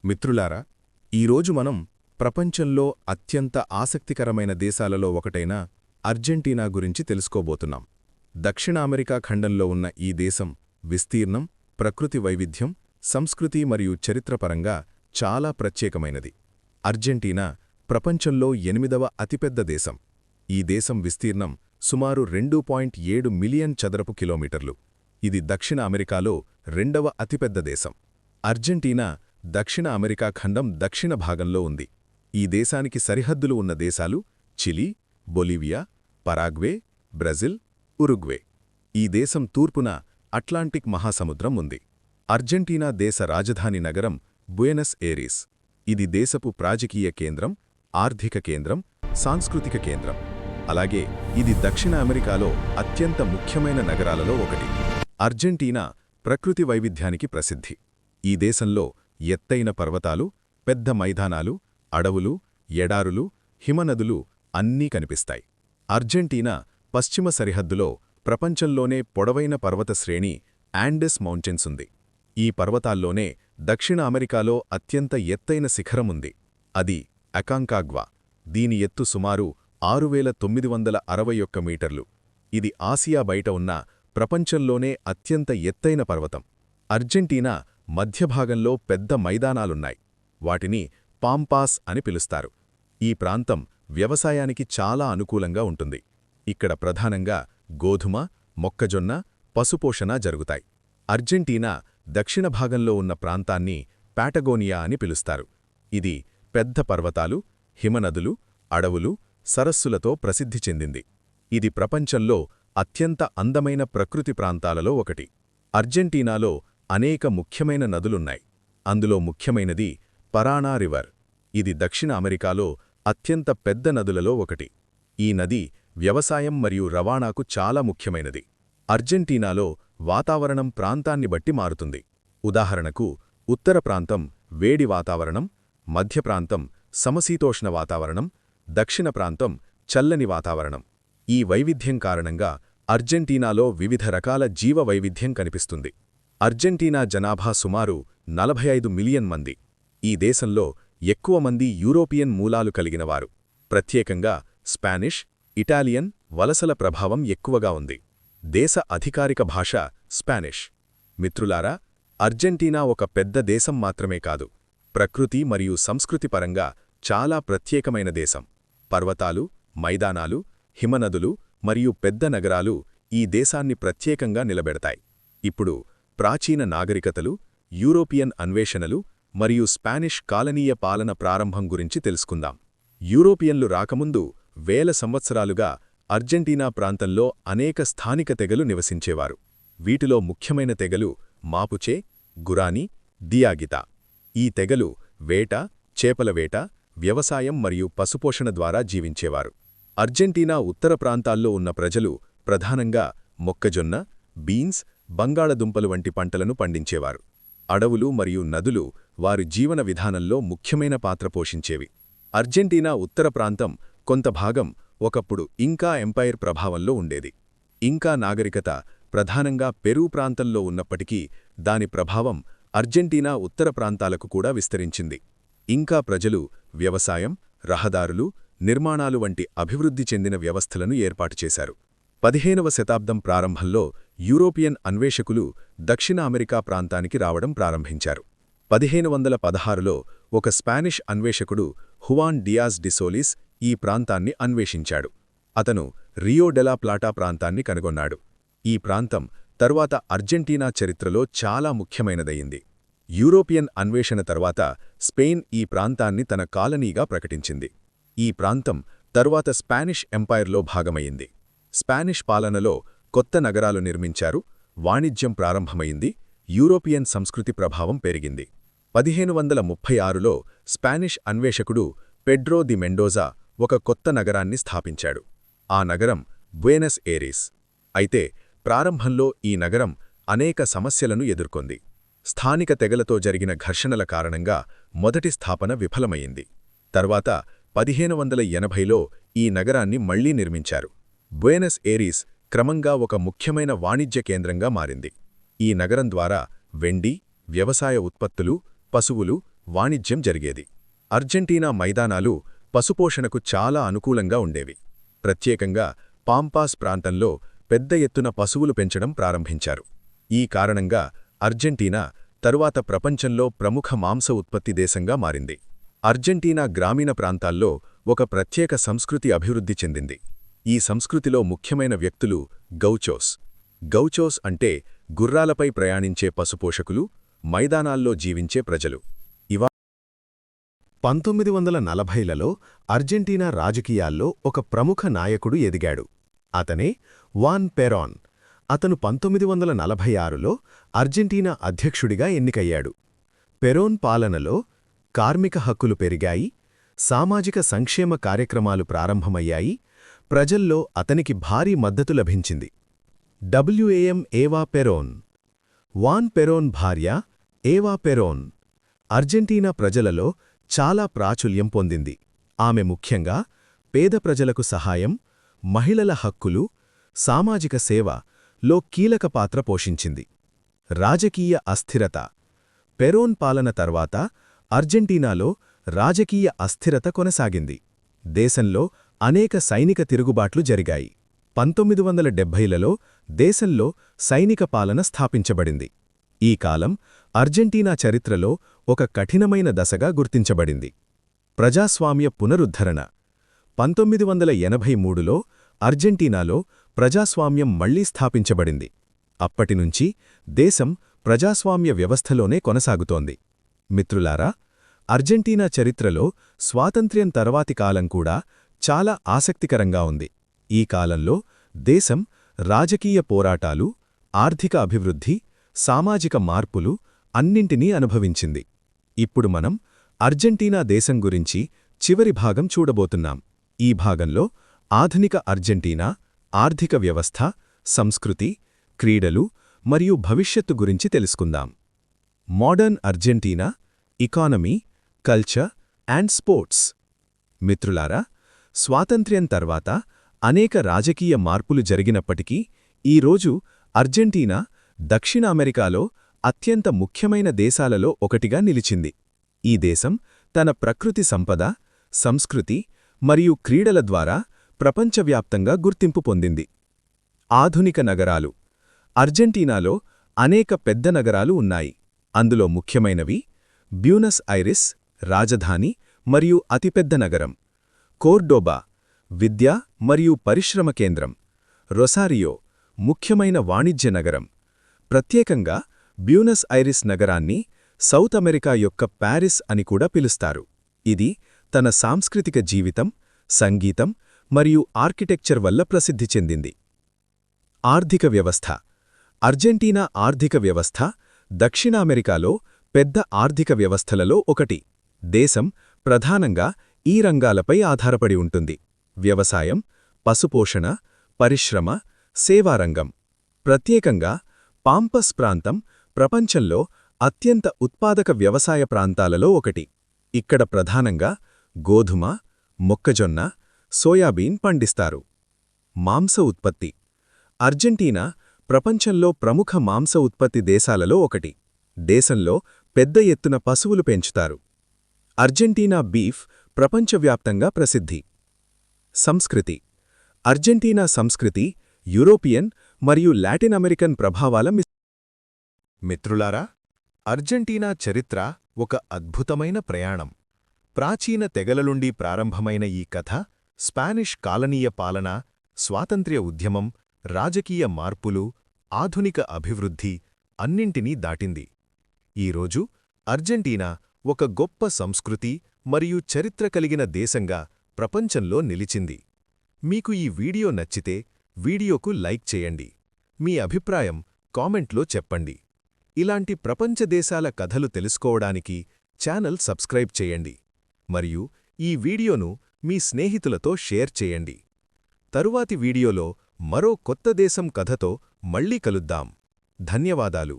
మిత్రులారా, ఈరోజు మనం ప్రపంచంలో అత్యంత ఆసక్తికరమైన దేశాలలో ఒకటైన అర్జెంటీనా గురించి తెలుసుకోబోతున్నాం. దక్షిణ అమెరికా ఖండంలో ఉన్న ఈ దేశం విస్తీర్ణం, ప్రకృతి వైవిధ్యం, సంస్కృతి మరియు చరిత్రపరంగా చాలా ప్రత్యేకమైనది. అర్జెంటీనా ప్రపంచంలో 8వ అతిపెద్ద దేశం. ఈ దేశం విస్తీర్ణం సుమారు 2.7 మిలియన్ చదరపు కిలోమీటర్లు. ఇది దక్షిణ అమెరికాలో 2వ అతిపెద్ద దేశం. అర్జెంటీనా దక్షిణ అమెరికా ఖండం దక్షిణ భాగంలో ఉంది. ఈ దేశానికి సరిహద్దులు ఉన్న దేశాలు Chile, Bolivia, Paraguay, Brazil, Uruguay. ఈ దేశం తూర్పున అట్లాంటిక్ మహాసముద్రం ఉంది. అర్జెంటీనా దేశ రాజధాని నగరం బ్యూయనస్ ఎయిరీస్. ఇది దేశపు రాజకీయ కేంద్రం, ఆర్థిక కేంద్రం, సాంస్కృతిక కేంద్రం. అలాగే ఇది దక్షిణ అమెరికాలో అత్యంత ముఖ్యమైన నగరాలలో ఒకటి. అర్జెంటీనా ప్రకృతి వైవిధ్యానికి ప్రసిద్ధి. ఈ దేశంలో ఎత్తైన పర్వతాలు, పెద్ద మైదానాలు, అడవులు, ఎడారులు, హిమనదులు అన్నీ కనిపిస్తాయి. అర్జెంటీనా పశ్చిమ సరిహద్దులో ప్రపంచంలోనే పొడవైన పర్వత శ్రేణి యాండెస్ మౌంటైన్స్ ఉంది. ఈ పర్వతాల్లోనే దక్షిణ అమెరికాలో అత్యంత ఎత్తైన శిఖరముంది. అది అకాంకాగ్వా. దీని ఎత్తు సుమారు 6961 మీటర్లు. ఇది ఆసియా బయట ఉన్న ప్రపంచంలోనే అత్యంత ఎత్తైన పర్వతం. అర్జెంటీనా మధ్యభాగంలో పెద్ద మైదానాలున్నాయి. వాటిని పాంపాస్ అని పిలుస్తారు. ఈ ప్రాంతం వ్యవసాయానికి చాలా అనుకూలంగా ఉంటుంది. ఇక్కడ ప్రధానంగా గోధుమ, మొక్కజొన్న, పశుపోషణ జరుగుతాయి. అర్జెంటీనా దక్షిణ భాగంలో ఉన్న ప్రాంతాన్ని పాటగోనియా అని పిలుస్తారు. ఇది పెద్ద పర్వతాలు, హిమనదులు, అడవులు, సరస్సులతో ప్రసిద్ధి చెందింది. ఇది ప్రపంచంలో అత్యంత అందమైన ప్రకృతి ప్రాంతాలలో ఒకటి. అర్జెంటీనాలో అనేక ముఖ్యమైన నదులున్నాయి. అందులో ముఖ్యమైనది పరానా రివర్. ఇది దక్షిణ అమెరికాలో అత్యంత పెద్ద నదులలో ఒకటి. ఈ నది వ్యవసాయం మరియు రవాణాకు చాలా ముఖ్యమైనది. అర్జెంటీనాలో వాతావరణం ప్రాంతాన్ని బట్టి మారుతుంది. ఉదాహరణకు ఉత్తర ప్రాంతం వేడి వాతావరణం, మధ్య ప్రాంతం సమశీతోష్ణ వాతావరణం, దక్షిణ ప్రాంతం చల్లని వాతావరణం. ఈ వైవిధ్యం కారణంగా అర్జెంటీనాలో వివిధ రకాల జీవ వైవిధ్యం కనిపిస్తుంది. అర్జెంటీనా జనాభా సుమారు 45 మిలియన్ మంది. ఈ దేశంలో ఎక్కువ మంది యూరోపియన్ మూలాలు కలిగినవారు. ప్రత్యేకంగా స్పానిష్, ఇటాలియన్ వలసల ప్రభావం ఎక్కువగా ఉంది. దేశ అధికారిక భాష స్పానిష్. మిత్రులారా, అర్జెంటీనా ఒక పెద్ద దేశం మాత్రమే కాదు, ప్రకృతి మరియు సంస్కృతి పరంగా చాలా ప్రత్యేకమైన దేశం. పర్వతాలు, మైదానాలు, హిమనదులు మరియు పెద్ద నగరాలు ఈ దేశాన్ని ప్రత్యేకంగా నిలబెడతాయి. ఇప్పుడు ప్రాచీన నాగరికతలు, యూరోపియన్ అన్వేషణలు మరియు స్పానిష్ కాలనీయ పాలన ప్రారంభం గురించి తెలుసుకుందాం. యూరోపియన్లు రాకముందు వేల సంవత్సరాలుగా అర్జెంటీనా ప్రాంతంలో అనేక స్థానిక తెగలు నివసించేవారు. వీటిలో ముఖ్యమైన తెగలు మాపుచే, గురానీ, దియాగితా. ఈ తెగలు వేట, చేపల వేట, వ్యవసాయం మరియు పశుపోషణ ద్వారా జీవించేవారు. అర్జెంటీనా ఉత్తర ప్రాంతాల్లో ఉన్న ప్రజలు ప్రధానంగా మొక్కజొన్న, బీన్స్, బంగాళదుంపలు వంటి పంటలను పండించేవారు. అడవులు మరియు నదులు వారి జీవన విధానంలో ముఖ్యమైన పాత్ర పోషించేవి. అర్జెంటీనా ఉత్తర ప్రాంతం కొంత భాగం ఒకప్పుడు ఇంకా ఎంపైర్ ప్రభావంలో ఉండేది. ఇంకా నాగరికత ప్రధానంగా పెరూ ప్రాంతంలో ఉన్నప్పటికీ దాని ప్రభావం అర్జెంటీనా ఉత్తర ప్రాంతాలకు కూడా విస్తరించింది. ఇంకా ప్రజలు వ్యవసాయం, రహదారులు, నిర్మాణాలు వంటి అభివృద్ధి చెందిన వ్యవస్థలను ఏర్పాటు చేశారు. 15వ శతాబ్దం ప్రారంభంలో యూరోపియన్ అన్వేషకులు దక్షిణ అమెరికా ప్రాంతానికి రావడం ప్రారంభించారు. 1516లో ఒక స్పానిష్ అన్వేషకుడు హువాన్ డియాజ్ డిసోలిస్ ఈ ప్రాంతాన్ని అన్వేషించాడు. అతను రియో డెలా ప్లాటా ప్రాంతాన్ని కనుగొన్నాడు. ఈ ప్రాంతం తరువాత అర్జెంటీనా చరిత్రలో చాలా ముఖ్యమైనదయింది. యూరోపియన్ అన్వేషణ తర్వాత స్పెయిన్ ఈ ప్రాంతాన్ని తన కాలనీగా ప్రకటించింది. ఈ ప్రాంతం తరువాత స్పానిష్ ఎంపైర్లో భాగమయ్యింది. స్పానిష్ పాలనలో కొత్త నగరాలు నిర్మించారు, వాణిజ్యం ప్రారంభమైంది, యూరోపియన్ సంస్కృతి ప్రభావం పెరిగింది. 1536లో స్పానిష్ అన్వేషకుడు పెడ్రో ది మెండోజా ఒక కొత్త నగరాన్ని స్థాపించాడు. ఆ నగరం బ్యూయనస్ ఎయిరీస్. అయితే ప్రారంభంలో ఈ నగరం అనేక సమస్యలను ఎదుర్కొంది. స్థానిక తెగలతో జరిగిన ఘర్షణల కారణంగా మొదటి స్థాపన విఫలమయ్యింది. తర్వాత 1580లో ఈ నగరాన్ని మళ్లీ నిర్మించారు. బ్యూయనస్ ఎయిరీస్ క్రమంగా ఒక ముఖ్యమైన వాణిజ్య కేంద్రంగా మారింది. ఈ నగరం ద్వారా వెండి, వ్యవసాయ ఉత్పత్తులు, పశువులు, వాణిజ్యం జరిగేది. అర్జెంటీనా మైదానాలు పశుపోషణకు చాలా అనుకూలంగా ఉండేవి. ప్రత్యేకంగా పాంపాస్ ప్రాంతంలో పెద్ద ఎత్తున పశువులు పెంచడం ప్రారంభించారు. ఈ కారణంగా అర్జెంటీనా తరువాత ప్రపంచంలో ప్రముఖ మాంస ఉత్పత్తి దేశంగా మారింది. అర్జెంటీనా గ్రామీణ ప్రాంతాల్లో ఒక ప్రత్యేక సంస్కృతి అభివృద్ధి చెందింది. ఈ సంస్కృతిలో ముఖ్యమైన వ్యక్తులు గౌచోస్. గౌచోస్ అంటే గుర్రాలపై ప్రయాణించే పశుపోషకులు, మైదానాల్లో జీవించే ప్రజలు. 1940లలో అర్జెంటీనా రాజకీయాల్లో ఒక ప్రముఖ నాయకుడు ఎదిగాడు. అతనే వాన్ పెరాన్. అతను 1946లో అర్జెంటీనా అధ్యక్షుడిగా ఎన్నికయ్యాడు. పెరోన్ పాలనలో కార్మిక హక్కులు పెరిగాయి, సామాజిక సంక్షేమ కార్యక్రమాలు ప్రారంభమయ్యాయి, ప్రజల్లో అతనికి భారీ మద్దతు లభించింది. ఏవా పెరోన్. వాన్ పెరోన్ భార్య ఏవా పెరోన్ అర్జెంటీనా ప్రజలలో చాలా ప్రాచుల్యం పొందింది. ఆమె ముఖ్యంగా పేద ప్రజలకు సహాయం, మహిళల హక్కులు, సామాజిక సేవలో కీలక పాత్ర పోషించింది. రాజకీయ అస్థిరత. పెరోన్ పాలన తర్వాత అర్జెంటీనాలో రాజకీయ అస్థిరత కొనసాగింది. దేశంలో అనేక సైనిక తిరుగుబాట్లు జరిగాయి. 1970లలో దేశంలో సైనిక పాలన స్థాపించబడింది. ఈ కాలం అర్జెంటీనా చరిత్రలో ఒక కఠినమైన దశగా గుర్తించబడింది. ప్రజాస్వామ్య పునరుద్ధరణ. 1983లో అర్జెంటీనాలో ప్రజాస్వామ్యం మళ్లీ స్థాపించబడింది. అప్పటినుంచి దేశం ప్రజాస్వామ్య వ్యవస్థలోనే కొనసాగుతోంది. మిత్రులారా, అర్జెంటీనా చరిత్రలో స్వాతంత్ర్యం తర్వాతి కాలం కూడా చాలా ఆసక్తికరంగా ఉంది. ఈ కాలంలో దేశం రాజకీయ పోరాటాలు, ఆర్థిక అభివృద్ధి, సామాజిక మార్పులు అన్నింటినీ అనుభవించింది. ఇప్పుడు మనం అర్జెంటీనా దేశం గురించి చివరి భాగం చూడబోతున్నాం. ఈ భాగంలో ఆధునిక అర్జెంటీనా, ఆర్థిక వ్యవస్థ, సంస్కృతి, క్రీడలు మరియు భవిష్యత్తు గురించి తెలుసుకుందాం. Modern Argentina, economy, culture and sports. మిత్రులారా, స్వాతంత్ర్యం తర్వాత అనేక రాజకీయ మార్పులు జరిగినప్పటికీ ఈరోజు అర్జెంటీనా దక్షిణ అమెరికాలో అత్యంత ముఖ్యమైన దేశాలలో ఒకటిగా నిలిచింది. ఈ దేశం తన ప్రకృతి సంపద, సంస్కృతి మరియు క్రీడల ద్వారా ప్రపంచవ్యాప్తంగా గుర్తింపు పొందింది. ఆధునిక నగరాలు. అర్జెంటీనాలో అనేక పెద్ద నగరాలు ఉన్నాయి. అందులో ముఖ్యమైనవి బ్యూనస్ ఐరిస్, రాజధాని మరియు అతిపెద్ద నగరం; కోర్డోబా, విద్య మరియు పరిశ్రమ కేంద్రం; రొసారియో, ముఖ్యమైన వాణిజ్య నగరం. ప్రత్యేకంగా బ్యూనస్ ఐరిస్ నగరాన్ని సౌత్ అమెరికా యొక్క ప్యారిస్ అని కూడా పిలుస్తారు. ఇది తన సాంస్కృతిక జీవితం, సంగీతం మరియు ఆర్కిటెక్చర్ వల్ల ప్రసిద్ధి చెందింది. ఆర్థిక వ్యవస్థ. అర్జెంటీనా ఆర్థిక వ్యవస్థ దక్షిణ అమెరికాలో పెద్ద ఆర్థిక వ్యవస్థలలో ఒకటి. దేశం ప్రధానంగా ఈ రంగాలపై ఆధారపడి ఉంటుంది: వ్యవసాయం, పశుపోషణ, పరిశ్రమ, సేవారంగం. ప్రత్యేకంగా పాంపస్ ప్రాంతం ప్రపంచంలో అత్యంత ఉత్పాదక వ్యవసాయ ప్రాంతాలలో ఒకటి. ఇక్కడ ప్రధానంగా గోధుమ, మొక్కజొన్న, సోయాబీన్ పండిస్తారు. మాంస ఉత్పత్తి. అర్జెంటీనా ప్రపంచంలో ప్రముఖ మాంస ఉత్పత్తి దేశాలలో ఒకటి. దేశంలో పెద్ద ఎత్తున పశువులు పెంచుతారు. అర్జెంటీనా బీఫ్ ప్రపంచవ్యాప్తంగా ప్రసిద్ధి. సంస్కృతి. అర్జెంటీనా సంస్కృతి యూరోపియన్ మరియు లాటిన్ అమెరికన్ ప్రభావాల మిత్రులారా, అర్జెంటీనా చరిత్ర ఒక అద్భుతమైన ప్రయాణం. ప్రాచీన తెగల నుండి ప్రారంభమైన ఈ కథ స్పానిష్ కాలనీయ పాలన, స్వాతంత్ర్య ఉద్యమం, రాజకీయ మార్పులు, ఆధునిక అభివృద్ధి అన్నింటినీ దాటింది. ఈరోజు అర్జెంటీనా ఒక గొప్ప సంస్కృతి మరియు చరిత్ర కలిగిన దేశంగా ప్రపంచంలో నిలిచింది. మీకు ఈ వీడియో నచ్చితే వీడియోకు లైక్ చేయండి. మీ అభిప్రాయం కామెంట్లో చెప్పండి. ఇలాంటి ప్రపంచ దేశాల కథలు తెలుసుకోవడానికి ఛానల్ సబ్స్క్రైబ్ చేయండి మరియు ఈ వీడియోను మీ స్నేహితులతో షేర్ చేయండి. తరువాతి వీడియోలో మరో కొత్త దేశం కథతో మళ్ళీ కలుద్దాం. ధన్యవాదాలు.